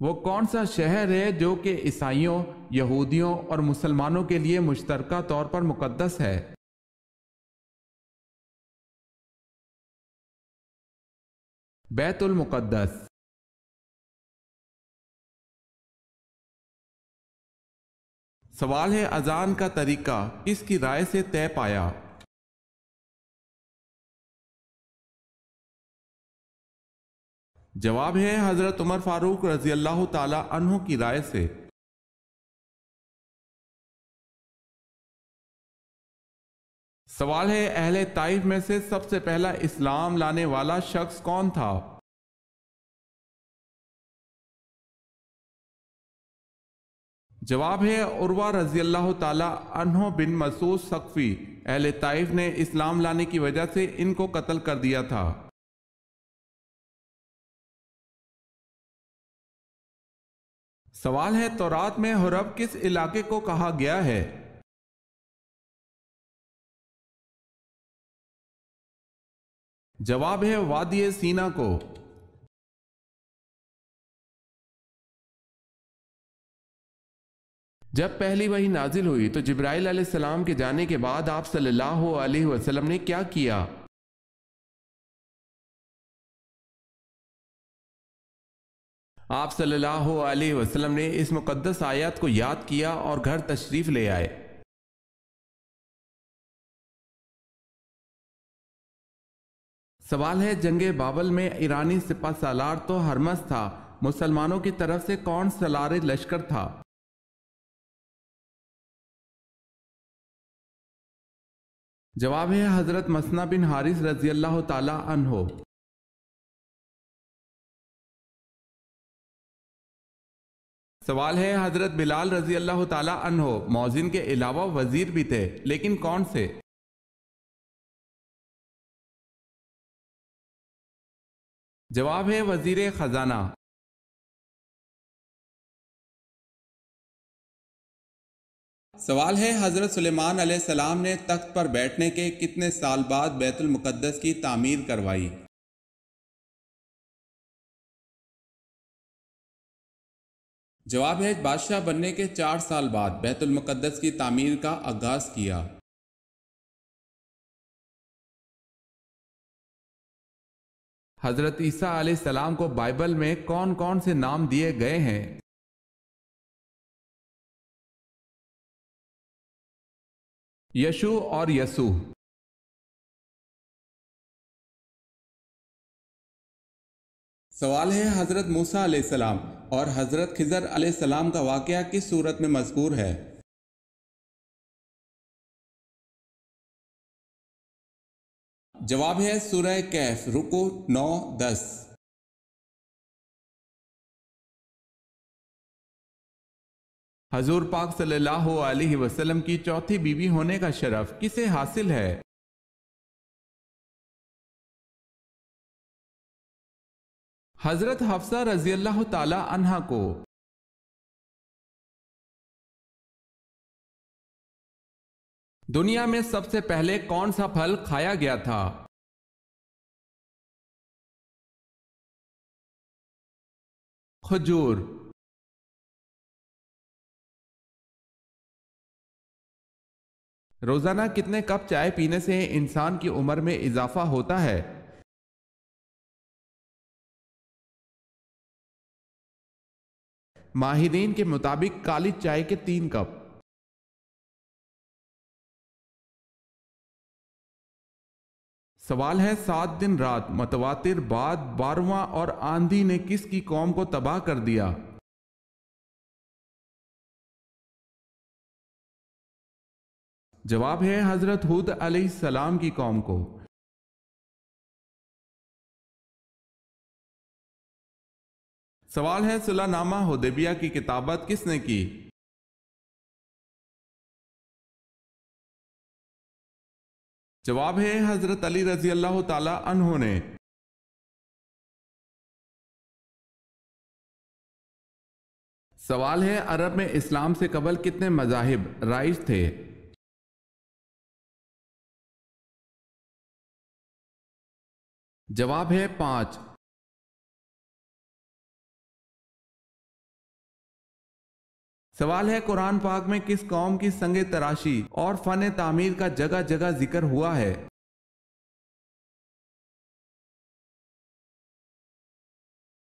وہ کون سا شہر ہے جو کہ عیسائیوں، یہودیوں اور مسلمانوں کے لیے مشترکہ طور پر مقدس ہے؟ بیت المقدس۔ سوال ہے اذان کا طریقہ کس کی رائے سے طے پایا؟ جواب ہے حضرت عمر فاروق رضی اللہ تعالی عنہ کی رائے سے۔ سوال ہے اہل طائف میں سے سب سے پہلا اسلام لانے والا شخص کون تھا؟ جواب ہے عروہ رضی اللہ تعالی عنہ بن مسعود ثقفی۔ اہل طائف نے اسلام لانے کی وجہ سے ان کو قتل کر دیا تھا۔ سوال ہے تورات میں حرب کس علاقے کو کہا گیا ہے؟ جواب ہے وادی سینا کو۔ جب پہلی وحی نازل ہوئی تو جبرائیل علیہ السلام کے جانے کے بعد آپ صلی اللہ علیہ وسلم نے کیا کیا؟ آپ صلی اللہ علیہ وسلم نے اس مقدس آیت کو یاد کیا اور گھر تشریف لے آئے۔ سوال ہے جنگ بابل میں ایرانی سپہ سالار تو ہرمز تھا، مسلمانوں کی طرف سے کون سالار لشکر تھا؟ جواب ہے حضرت مسنہ بن حارث رضی اللہ تعالی عنہ۔ سوال ہے حضرت بلال رضی اللہ تعالی عنہ مؤذن کے علاوہ وزیر بھی تھے، لیکن کون سے؟ جواب ہے وزیر خزانہ۔ سوال ہے حضرت سلیمان علیہ السلام نے تخت پر بیٹھنے کے کتنے سال بعد بیت المقدس کی تعمیر کروائی؟ جواب ہے بادشاہ بننے کے 4 سال بعد بیت المقدس کی تعمیر کا آغاز کیا۔ حضرت عیسیٰ علیہ السلام کو بائبل میں کون کون سے نام دیے گئے ہیں؟ یشوع اور یسوع۔ سوال ہے حضرت موسیٰ علیہ السلام اور حضرت خضر علیہ السلام کا واقعہ کس سورت میں مذکور ہے؟ جواب ہے سورہ کہف، رکو 9-10۔ حضور پاک صلی اللہ علیہ وسلم کی چوتھی بیوی ہونے کا شرف کسے حاصل ہے؟ حضرت حفصہ رضی اللہ تعالی عنہا کو۔ دنیا میں سب سے پہلے کون سا پھل کھایا گیا تھا؟ کھجور۔ روزانہ کتنے کپ چائے پینے سے انسان کی عمر میں اضافہ ہوتا ہے؟ ماہرین کے مطابق کالی چائے کے 3 کپ۔ سوال ہے 7 دن رات متواتر بعد 12واں اور آندھی نے کس کی قوم کو تباہ کر دیا؟ جواب ہے حضرت ہود علیہ السلام کی قوم کو۔ سوال ہے صلح نامہ حدیبیہ کی کتابت کس نے کی؟ جواب ہے حضرت علی رضی اللہ تعالی عنہ نے۔ سوال ہے عرب میں اسلام سے قبل کتنے مذاہب رائج تھے؟ جواب ہے 5۔ سوال ہے قرآن پاک میں کس قوم کی سنگ تراشی اور فن تعمیر کا جگہ جگہ ذکر ہوا ہے؟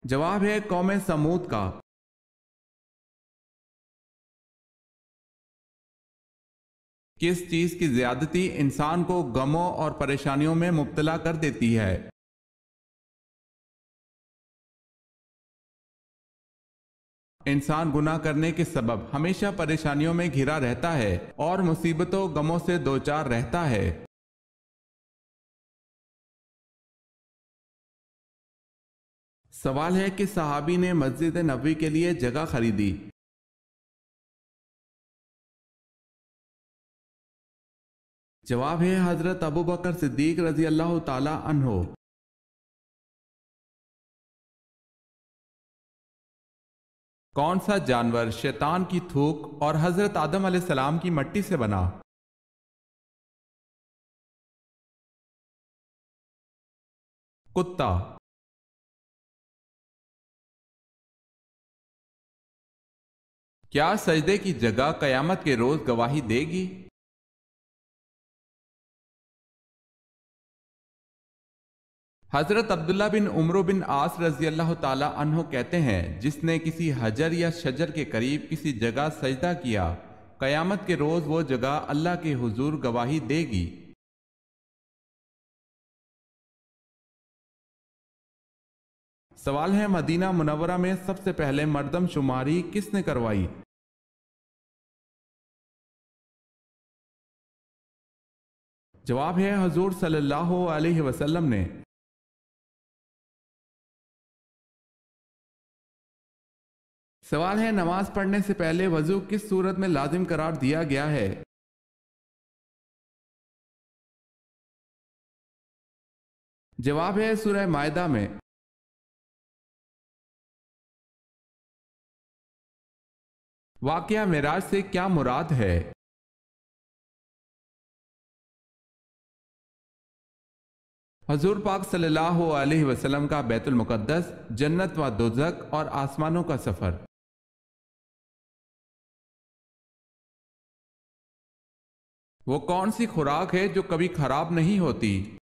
جواب ہے قوم سمود کا۔ کس چیز کی زیادتی انسان کو غموں اور پریشانیوں میں مبتلا کر دیتی ہے؟ انسان گناہ کرنے کے سبب ہمیشہ پریشانیوں میں گھرا رہتا ہے اور مصیبتوں غموں سے دوچار رہتا ہے۔ سوال ہے کہ صحابی نے مسجد نبوی کے لیے جگہ خریدی؟ جواب ہے حضرت ابوبکر صدیق رضی اللہ تعالی عنہ۔ کون سا جانور شیطان کی تھوک اور حضرت آدم علیہ السلام کی مٹی سے بنا؟ کتا۔ کیا سجدے کی جگہ قیامت کے روز گواہی دے گی؟ حضرت عبداللہ بن عمرو بن عاص رضی اللہ تعالی عنہ کہتے ہیں جس نے کسی حجر یا شجر کے قریب کسی جگہ سجدہ کیا قیامت کے روز وہ جگہ اللہ کے حضور گواہی دے گی۔ سوال ہے مدینہ منورہ میں سب سے پہلے مردم شماری کس نے کروائی؟ جواب ہے حضور صلی اللہ علیہ وسلم نے۔ سوال ہے نماز پڑھنے سے پہلے وضو کس صورت میں لازم قرار دیا گیا ہے؟ جواب ہے سورہ مائدہ میں۔ واقعہ معراج سے کیا مراد ہے؟ حضور پاک صلی اللہ علیہ وسلم کا بیت المقدس، جنت و دوزخ اور آسمانوں کا سفر۔ وہ کون سی خوراک ہے جو کبھی خراب نہیں ہوتی؟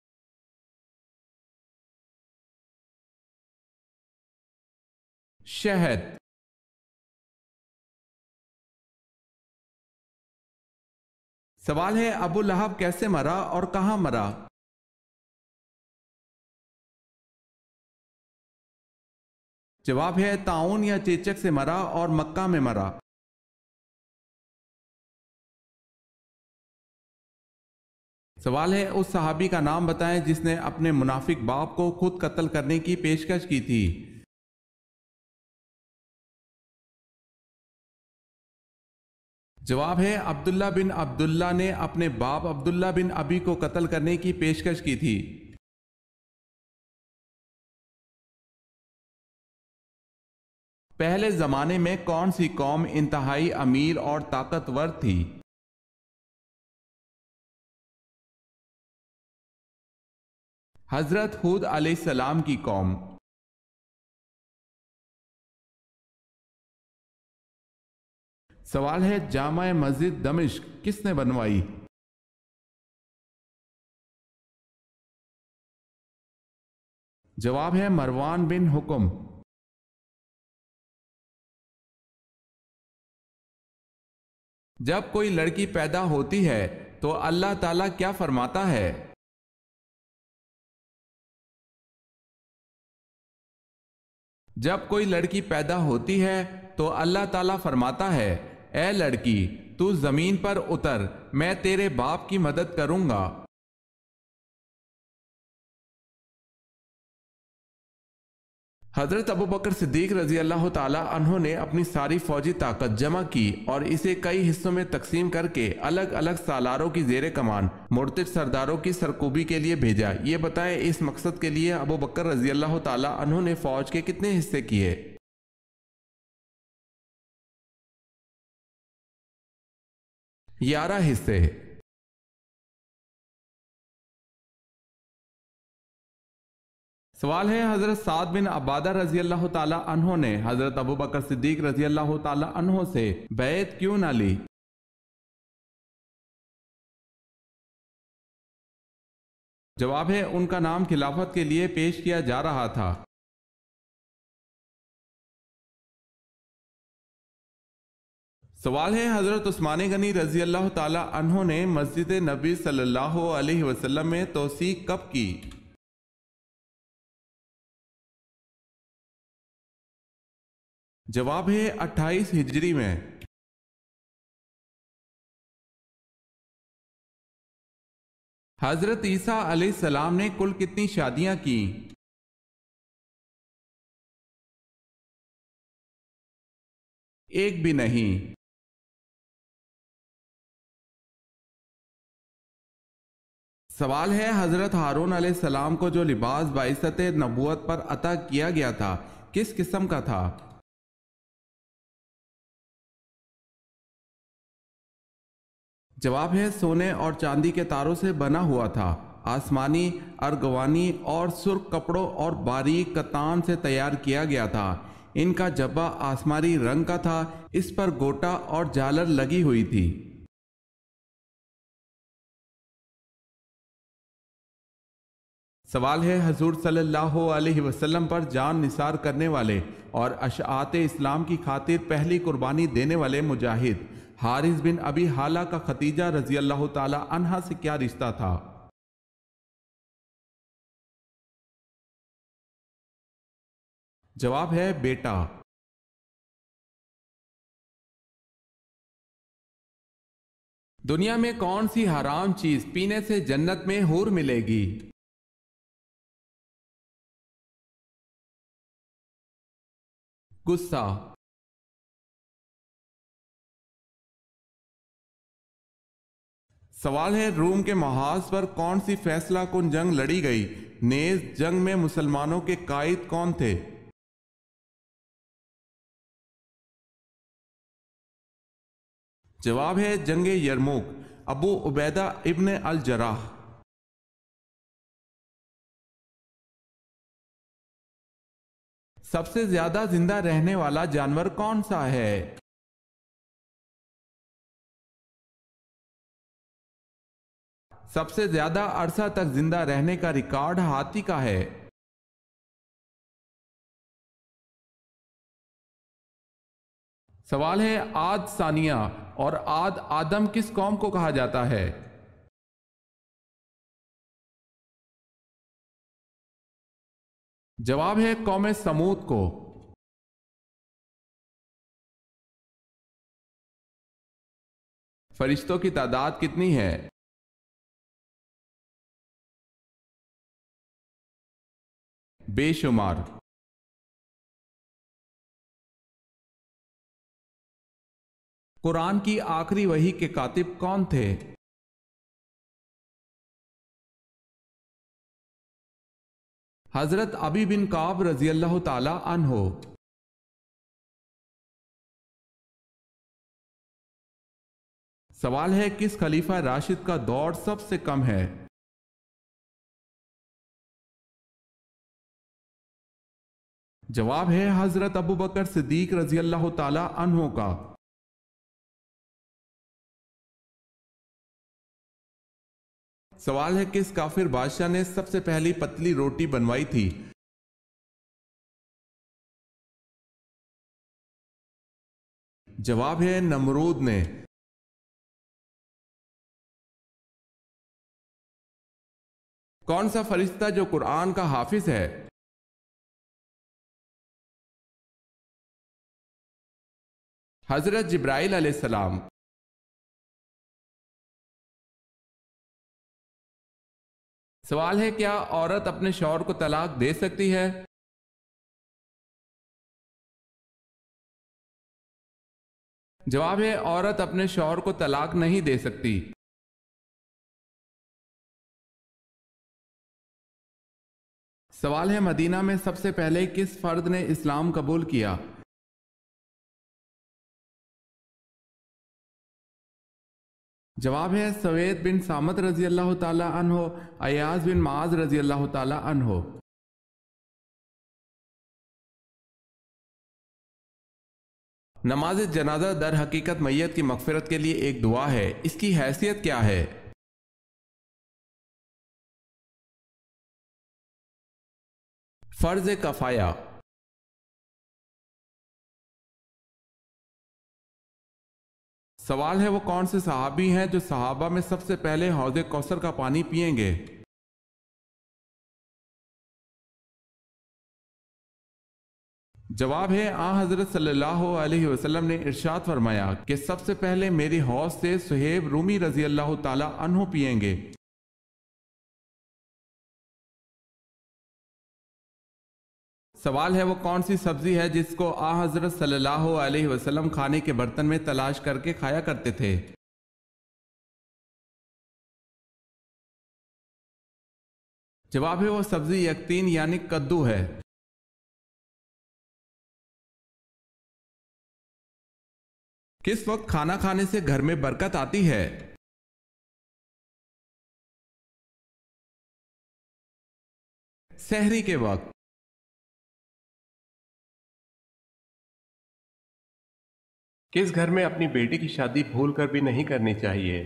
شہد۔ سوال ہے ابو لہب کیسے مرا اور کہاں مرا؟ جواب ہے طاعون یا چیچک سے مرا اور مکہ میں مرا۔ سوال ہے اس صحابی کا نام بتائیں جس نے اپنے منافق باپ کو خود قتل کرنے کی پیشکش کی تھی۔ جواب ہے عبداللہ بن عبداللہ نے اپنے باپ عبداللہ بن ابی کو قتل کرنے کی پیشکش کی تھی۔ پہلے زمانے میں کون سی قوم انتہائی امیر اور طاقتور تھی؟ حضرت ہود علیہ السلام کی قوم۔ سوال ہے جامع مسجد دمشق کس نے بنوائی؟ جواب ہے مروان بن حکم۔ جب کوئی لڑکی پیدا ہوتی ہے تو اللہ تعالیٰ کیا فرماتا ہے؟ جب کوئی لڑکی پیدا ہوتی ہے تو اللہ تعالیٰ فرماتا ہے اے لڑکی تو زمین پر اتر، میں تیرے باپ کی مدد کروں گا۔ حضرت ابوبکر صدیق رضی اللہ تعالی عنہ نے اپنی ساری فوجی طاقت جمع کی اور اسے کئی حصوں میں تقسیم کر کے الگ الگ سالاروں کی زیر کمان مرتد سرداروں کی سرکوبی کے لیے بھیجا۔ یہ بتائیں اس مقصد کے لیے ابوبکر رضی اللہ تعالی عنہ نے فوج کے کتنے حصے کیے؟ 11 حصے۔ سوال ہے حضرت سعد بن عبادہ رضی اللہ تعالی عنہ نے حضرت ابوبکر صدیق رضی اللہ تعالی عنہ سے بیعت کیوں نہ لی؟ جواب ہے ان کا نام خلافت کے لیے پیش کیا جا رہا تھا۔ سوال ہے حضرت عثمان غنی رضی اللہ تعالی عنہ نے مسجد نبی صلی اللہ علیہ وسلم میں توسیع کب کی؟ جواب ہے 28 ہجری میں۔ حضرت عیسیٰ علیہ السلام نے کل کتنی شادیاں کی؟ ایک بھی نہیں۔ سوال ہے حضرت ہارون علیہ السلام کو جو لباس بعثت نبوت پر عطا کیا گیا تھا کس قسم کا تھا؟ جواب ہے سونے اور چاندی کے تاروں سے بنا ہوا تھا، آسمانی، ارغوانی اور سرخ کپڑوں اور باریک کتان سے تیار کیا گیا تھا۔ ان کا جبہ آسمانی رنگ کا تھا، اس پر گوٹا اور جالر لگی ہوئی تھی۔ سوال ہے حضور صلی اللہ علیہ وسلم پر جان نثار کرنے والے اور اشاعت اسلام کی خاطر پہلی قربانی دینے والے مجاہد حارث بن ابی حالہ کا خدیجہ رضی اللہ تعالی عنہا سے کیا رشتہ تھا؟ جواب ہے بیٹا۔ دنیا میں کون سی حرام چیز پینے سے جنت میں حور ملے گی؟ غصہ۔ سوال ہے روم کے محاذ پر کون سی فیصلہ کن جنگ لڑی گئی؟ نیز جنگ میں مسلمانوں کے قائد کون تھے؟ جواب ہے جنگ یرموک، ابو عبیدہ ابن الجراح۔ سب سے زیادہ زندہ رہنے والا جانور کون سا ہے؟ سب سے زیادہ عرصہ تک زندہ رہنے کا ریکارڈ ہاتھی کا ہے۔ سوال ہے عاد ثانیہ اور عاد آدم کس قوم کو کہا جاتا ہے؟ جواب ہے قوم سمود کو۔ فرشتوں کی تعداد کتنی ہے؟ بے شمار۔ قرآن کی آخری وحی کے کاتب کون تھے؟ حضرت ابی بن کعب رضی اللہ تعالی عنہ۔ سوال ہے کس خلیفہ راشد کا دور سب سے کم ہے؟ جواب ہے حضرت ابوبکر صدیق رضی اللہ تعالی عنہ کا۔ سوال ہے کس کافر بادشاہ نے سب سے پہلی پتلی روٹی بنوائی تھی؟ جواب ہے نمرود نے۔ کون سا فرشتہ جو قرآن کا حافظ ہے؟ حضرت جبرائیل علیہ السلام۔ سوال ہے کیا عورت اپنے شوہر کو طلاق دے سکتی ہے؟ جواب ہے عورت اپنے شوہر کو طلاق نہیں دے سکتی۔ سوال ہے مدینہ میں سب سے پہلے کس فرد نے اسلام قبول کیا؟ جواب ہے سوید بن سامت رضی اللہ تعالی عنہ، ایاز بن معاذ رضی اللہ تعالی عنہ۔ نماز جنازہ در حقیقت میت کی مغفرت کے لیے ایک دعا ہے، اس کی حیثیت کیا ہے؟ فرض کفایہ۔ سوال ہے وہ کون سے صحابی ہیں جو صحابہ میں سب سے پہلے حوض کوثر کا پانی پئیں گے؟ جواب ہے آن حضرت صلی اللہ علیہ وسلم نے ارشاد فرمایا کہ سب سے پہلے میری حوض سے صہیب رومی رضی اللہ تعالی عنہ پئیں گے۔ سوال ہے وہ کون سی سبزی ہے جس کو آن حضرت صلی اللہ علیہ وسلم کھانے کے برتن میں تلاش کر کے کھایا کرتے تھے؟ جواب ہے وہ سبزی یقطین یعنی کدو ہے۔ کس وقت کھانا کھانے سے گھر میں برکت آتی ہے؟ سحری کے وقت۔ کس گھر میں اپنی بیٹی کی شادی بھول کر بھی نہیں کرنی چاہیے؟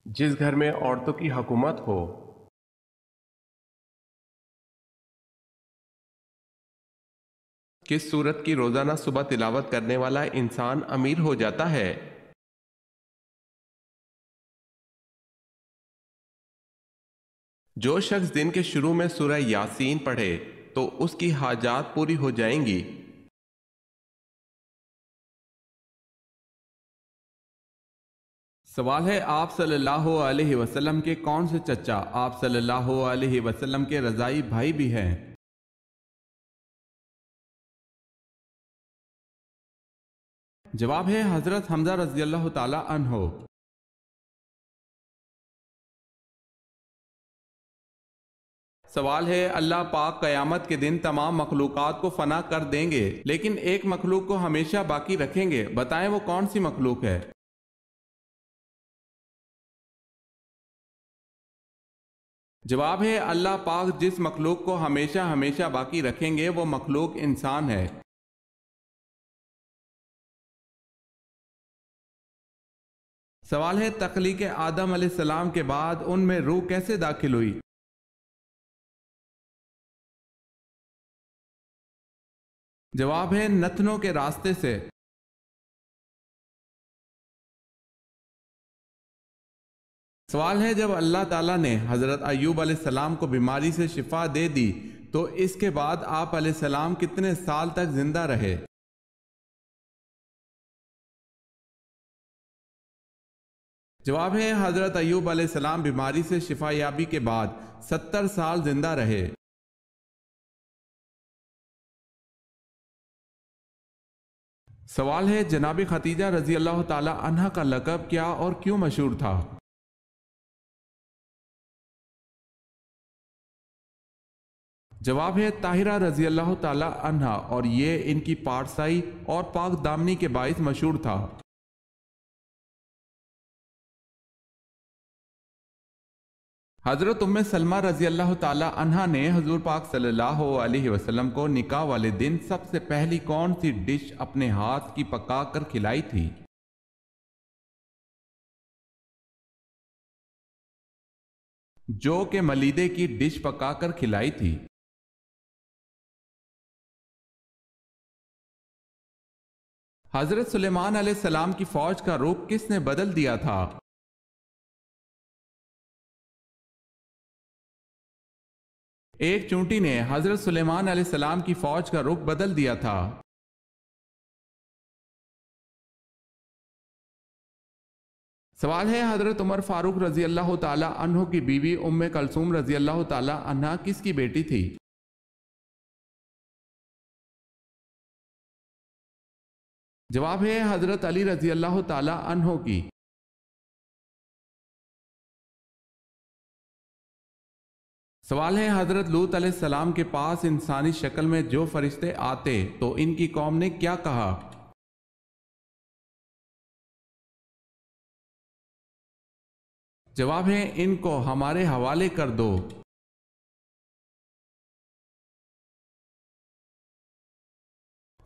جس گھر میں عورتوں کی حکومت ہو۔ کس صورت کی روزانہ صبح تلاوت کرنے والا انسان امیر ہو جاتا ہے؟ جو شخص دن کے شروع میں سورہ یاسین پڑھے تو اس کی حاجات پوری ہو جائیں گی۔ سوال ہے آپ صلی اللہ علیہ وسلم کے کون سے چچا آپ صلی اللہ علیہ وسلم کے رضائی بھائی بھی ہیں؟ جواب ہے حضرت حمزہ رضی اللہ تعالی عنہ۔ سوال ہے اللہ پاک قیامت کے دن تمام مخلوقات کو فنا کر دیں گے لیکن ایک مخلوق کو ہمیشہ باقی رکھیں گے، بتائیں وہ کون سی مخلوق ہے؟ جواب ہے اللہ پاک جس مخلوق کو ہمیشہ ہمیشہ باقی رکھیں گے وہ مخلوق انسان ہے۔ سوال ہے تخلیق آدم علیہ السلام کے بعد ان میں روح کیسے داخل ہوئی؟ جواب ہے نتنوں کے راستے سے۔ سوال ہے جب اللہ تعالیٰ نے حضرت ایوب علیہ السلام کو بیماری سے شفا دے دی تو اس کے بعد آپ علیہ السلام کتنے سال تک زندہ رہے؟ جواب ہے حضرت ایوب علیہ السلام بیماری سے شفا یابی کے بعد 70 سال زندہ رہے۔ سوال ہے جناب خدیجہ رضی اللہ تعالی عنہ کا لقب کیا اور کیوں مشہور تھا؟ جواب ہے طاہرہ رضی اللہ تعالی عنہ، اور یہ ان کی پارسائی اور پاک دامنی کے باعث مشہور تھا۔ حضرت ام سلمہ رضی اللہ تعالی عنہ نے حضور پاک صلی اللہ علیہ وسلم کو نکاح والے دن سب سے پہلی کون سی ڈش اپنے ہاتھ کی پکا کر کھلائی تھی؟ جو کہ ملیدے کی ڈش پکا کر کھلائی تھی۔ حضرت سلیمان علیہ السلام کی فوج کا رخ کس نے بدل دیا تھا؟ ایک چونٹی نے حضرت سلیمان علیہ السلام کی فوج کا رخ بدل دیا تھا۔ سوال ہے حضرت عمر فاروق رضی اللہ تعالی عنہ کی بیوی ام کلثوم رضی اللہ تعالی عنہ کس کی بیٹی تھی؟ جواب ہے حضرت علی رضی اللہ تعالی عنہ کی۔ سوال ہے حضرت لوط علیہ السلام کے پاس انسانی شکل میں جو فرشتے آتے تو ان کی قوم نے کیا کہا؟ جواب ہے ان کو ہمارے حوالے کر دو۔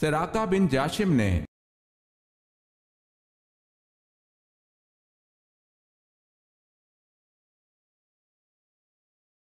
سراقہ بن جاشم نے